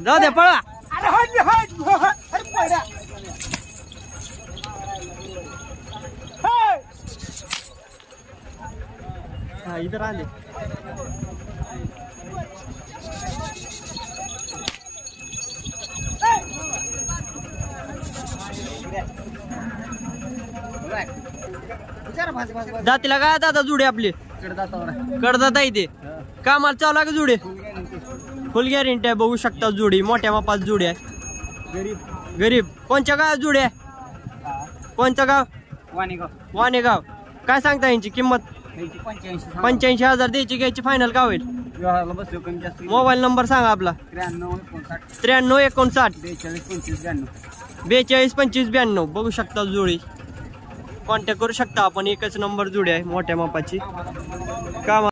जाऊ द्या पळवा. हा इधर आले. जातीला काय दादा जुडे आपली कडदात आहे ते कामाला चालू का जुडे फुल गॅरंटी आहे. बघू शकता जुडी मोठ्या मापात जुडी आहे. गरीब कोणच्या गावात जुडी आहे? कोणतं गाव? वाणेगाव. काय सांगता यांची किंमत? 85,000 द्यायची. घ्यायची फायनल का होईल? मोबाईल नंबर सांगा आपला. 9359 42 25 92. बघू शकता जुडी कॉन्टॅक्ट करू शकता आपण. एकच नंबर जुडी आहे मोठ्या मापाची. काम